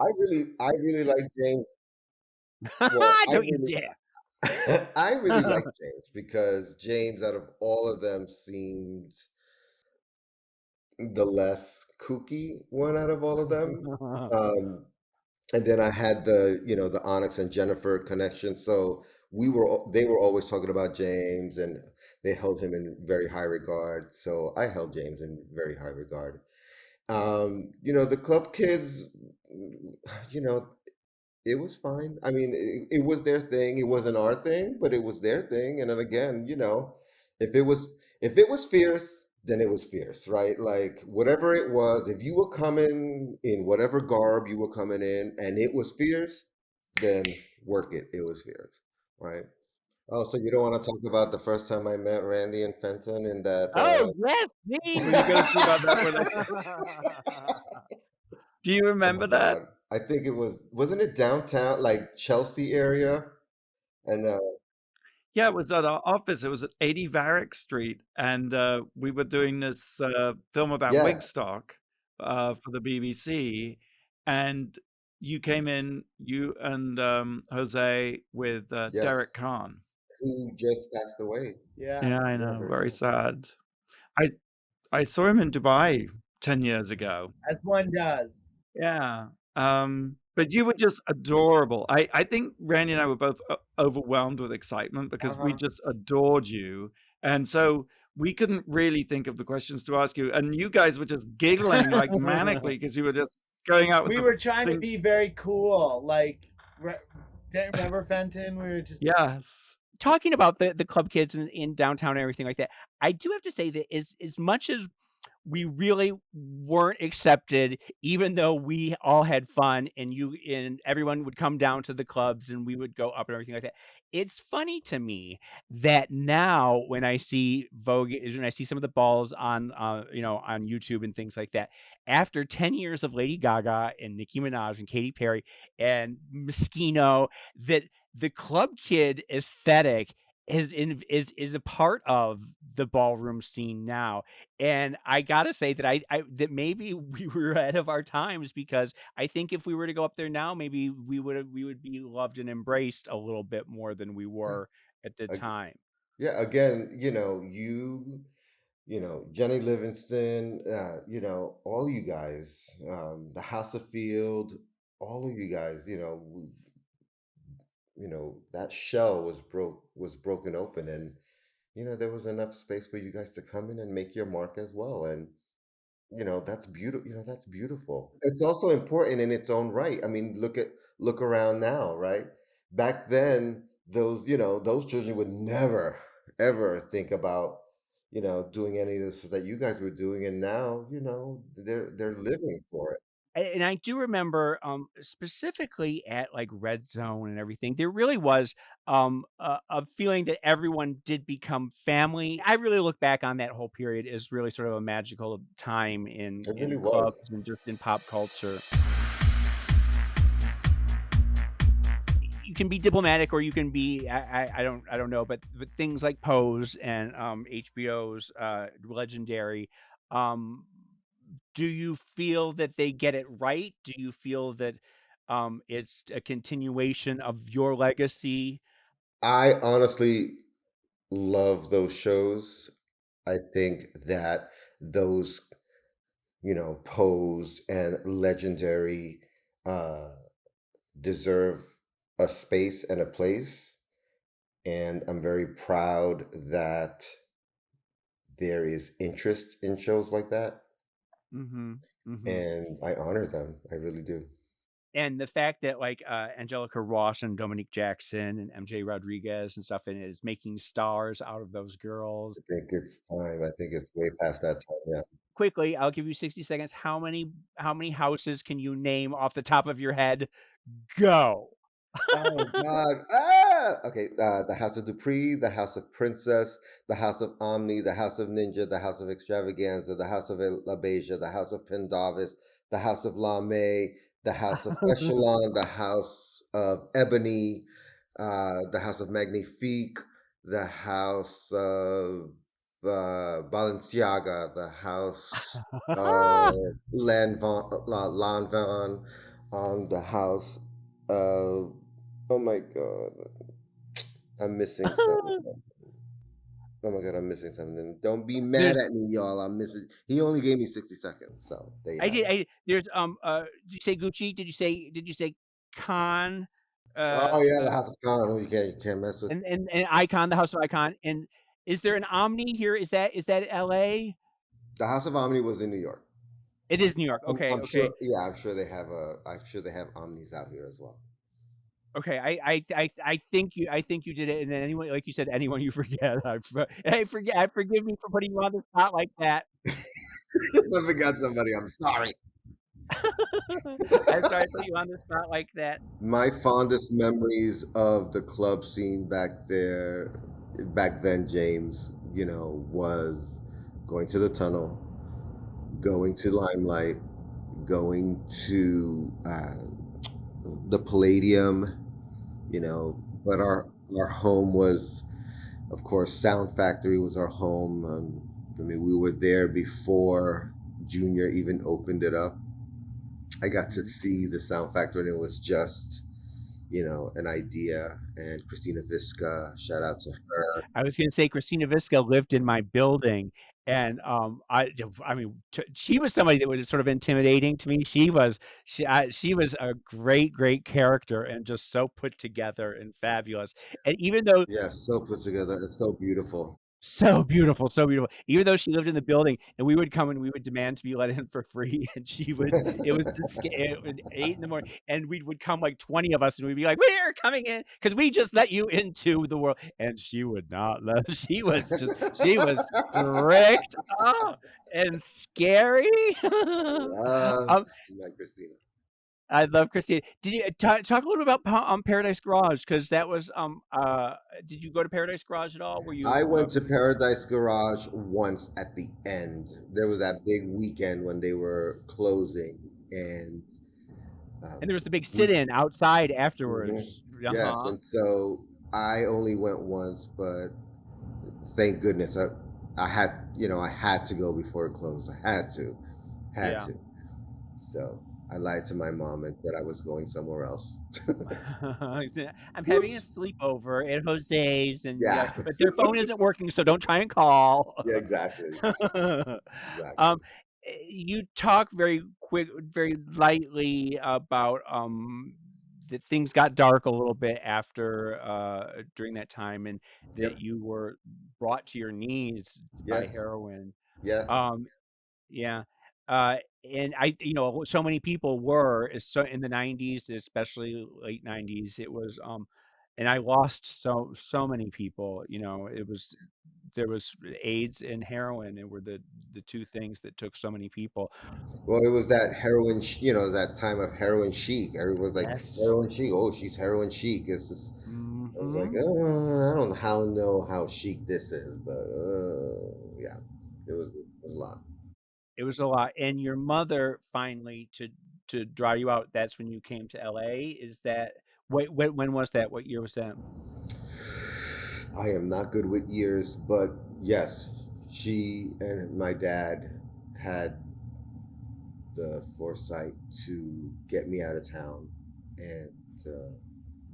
I really like James. Well, Don't you dare. I really like James because James, out of all of them, seems the less kooky one out of all of them. Um, and then I had the Onyx and Jennifer connection. So they were always talking about James, and they held him in very high regard. So I held James in very high regard. The club kids, you know, it was fine. I mean, it was their thing. It wasn't our thing, but it was their thing. And then again, if it was fierce, then it was fierce, right? Like whatever it was, if you were coming in whatever garb you were coming in, and it was fierce, then work it. It was fierce, right? Oh, so you don't want to talk about the first time I met Randy and Fenton in that? Oh, yes, Were you going to please. see about that? Do you Oh remember my that? God. I think wasn't it downtown, like Chelsea area? And Yeah, it was at our office. It was at 80 Varick Street, and we were doing this film about yes, Wigstock for the BBC. And you came in, you and Jose with Derek Yes, Kahn. who just passed away. Yeah. Yeah, I Yeah, know. very Very sad. sad. I saw him in Dubai 10 years ago. As one does. Yeah. But you were just adorable. I think Randy and I were both overwhelmed with excitement because we Uh-huh. just adored you. And so we couldn't really think of the questions to ask you. And you guys were just giggling like manically because you were just going out with We the were trying to thing. be very cool. Like, don't you remember Fenton? We were just Yes. Talking about the club kids in downtown and everything like that, I do have to say that as much as we really weren't accepted, even though we all had fun and everyone would come down to the clubs and we would go up and everything like that. It's funny to me that now when I see Vogue, when I see some of the balls on on YouTube and things like that, after 10 years of Lady Gaga and Nicki Minaj and Katy Perry and Moschino, that the club kid aesthetic is a part of the ballroom scene now. And I gotta say that I that maybe we were ahead of our times, because I think if we were to go up there now, maybe we would be loved and embraced a little bit more than we Yeah. were at the Ag- time. yeah, again, Jenny Livingston, all you guys, the House of Field, all of you guys, that shell was broken open, and there was enough space for you guys to come in and make your mark as well. And that's beautiful. That's beautiful. It's also important in its own right. I mean, look around now, right? Back then, those children would never ever think about doing any of this that you guys were doing, and now they're living for it. And I do remember, specifically at, like, Red Zone and everything, there really was, a feeling that everyone did become family. I really look back on that whole period as really sort of a magical time It really in was. clubs and just in pop culture. You can be diplomatic or you can be I don't know, but things like Pose and, HBO's, Legendary, um, do you feel that they get it right? Do you feel that, it's a continuation of your legacy? I honestly love those shows. I think that those, Pose and Legendary, uh, deserve a space and a place. And I'm very proud that there is interest in shows like that. Mhm, mhm. And I honor them. I really do. And the fact that, like, Angelica Ross and Dominique Jackson and MJ Rodriguez and stuff, and is making stars out of those girls. I think it's time. I think it's way past that time. Yeah. Quickly, I'll give you 60 seconds. How many houses can you name off the top of your head? Go. Oh God! Ah! Okay, the House of Dupree, the House of Princess, the House of Omni, the House of Ninja, the House of Extravaganza, the House of La Beja, the House of Pendavis, the House of La May, the House of Echelon, the House of Ebony, the House of Magnifique, the House of Balenciaga, the House of Lanvin, the House of Oh my God, I'm missing something. Oh my God, I'm missing something. Don't be mad There's at me, y'all. I'm missing. He only gave me 60 seconds, so there you have it. there's, did you say Gucci? Did you say Khan? Oh yeah, the Uh, House of Khan. Oh, you can't mess with. and Icon, the House of Icon, and is there an Omni here? Is that LA? The House of Omni was in New York. It is New York. I'm, Okay, I'm sure. okay, Yeah, I'm sure they have Omnis out here as well. okay. I think you did it, and then anyone, like you said, anyone you forget, forgive me for putting you on the spot like that. I forgot somebody. I'm sorry. I'm sorry I put you on the spot like that. My fondest memories of the club scene back then, James, was going to the tunnel, going to Limelight, going to the Palladium, but our home was, of course, Sound Factory was our home. I mean, we were there before Junior even opened it up. I got to Mhm. see the sound factor, and it was just, an idea. And Christina Visca, shout out to her. I was gonna say Christina Visca lived in my building, and, I mean, she was somebody that was sort of intimidating to me. She was a great, great character and just so put together and fabulous, and even though Yeah, so put together and so beautiful. so beautiful, so beautiful. Even though she lived in the building, and we would come and we would demand to be let in for free, and she would it was the sca it was 8 in the morning, and we would come like 20 of us, and we'd be like, "We're coming in because we just let you into the world," and she would not let she was strict, oh, and scary. Love Um, my Christina. I love Christina. Did you talk a little about Paradise Garage? Because that was, did you go to Paradise Garage at all? Were you, I went to Paradise Garage once at the end. There was that big weekend when they were closing, and and there was the big we, sit-in outside mhm, afterwards. yes, Uh-huh. and so I only went once, but thank goodness I had to go before it closed. I had Yeah. to. So I lied to my mom and said I was going somewhere else. I'm having a Whoops. sleepover at Jose's, and yeah, Yeah. but their phone isn't working, so don't try and call. Yeah, exactly. Um, Exactly. you talk very lightly about, that things got dark a little bit after, during that time, and that Yep. you were brought to your knees by Yes. heroin. Yes. Um, yeah, uh, and so many people were, so in the '90s, especially late '90s, it was, and I lost so many people, there was AIDS and heroin, and were the 2 things that took so many people. Well, it was that heroin, that time of heroin chic. Everyone was like, Yes. heroin chic. Oh, she's heroin chic. It's just, I was like, Mhm. I don't know how chic this is, but yeah, it was a lot. It was a lot, and your mother finally to draw you out, that's when you came to LA? Is that when was that? What year was that? I am not good with years, but yes, she and my dad had the foresight to get me out of town and uh,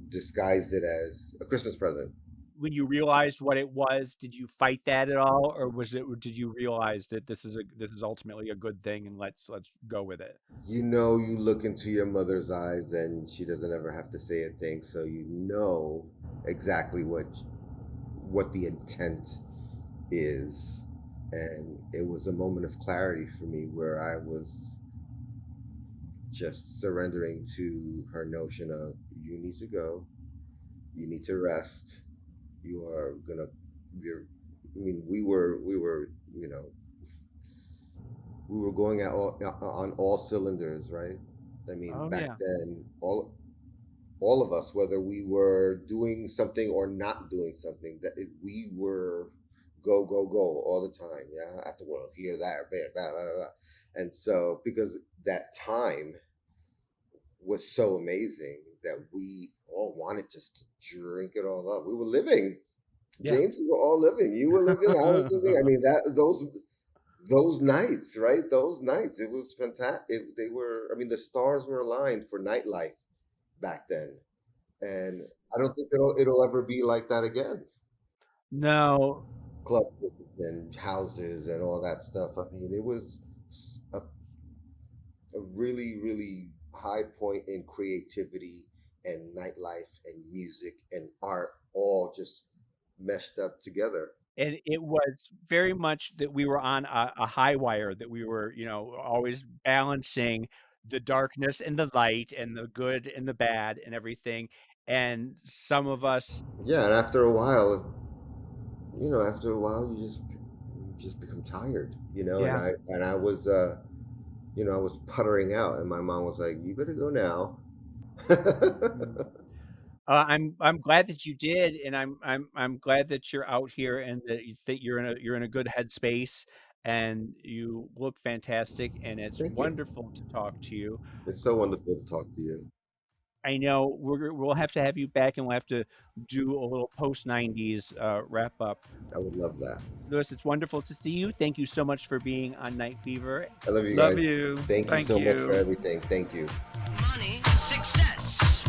disguised it as a Christmas present. When you realized what it was, did you fight that at all, or did you realize that this is ultimately a good thing, and let's go with it? You look into your mother's eyes and she doesn't ever have to say a thing, so you know exactly what the intent is. And it was a moment of clarity for me where I was just surrendering to her notion of you need to go, you need to rest, you are gonna you're I mean we were we were going on all cylinders, right? I mean, Oh, back yeah. then, all of us, whether we were doing something or not doing something, we were go go go all the time. Yeah, at the world, here, there, there, blah, blah, blah. And so, because that time was so amazing that we all wanted just to drink it all up. We were living, Yeah. James. We were all living. You were living. I was living. I mean, those nights, right? Those nights, it was fantastic. They were. I mean, the stars were aligned for nightlife back then, and I don't think it'll ever be like that again. No. Clubs and houses and all that stuff. I mean, it was a really, really high point in creativity and nightlife and music and art all just meshed up together. And it was very much that we were on a high wire, that we were, always balancing the darkness and the light and the good and the bad and everything, and some of us. Yeah, and after a while, you just become tired, and Yeah. I was I was puttering out, and my mom was like, "You better go now." Mm. I'm glad that you did, and I'm glad that you're out here, and that you're in a good headspace, and you look fantastic, and it's Thank you. wonderful to talk to you. It's so wonderful to talk to you. I know we'll have to have you back, and we'll have to do a little post '90s wrap up. I would love that. Lewis, it's wonderful to see you. Thank you so much for being on Night Fever. I love you Love guys. you. Thank you Thank so much you. for everything. Thank you. Money, success,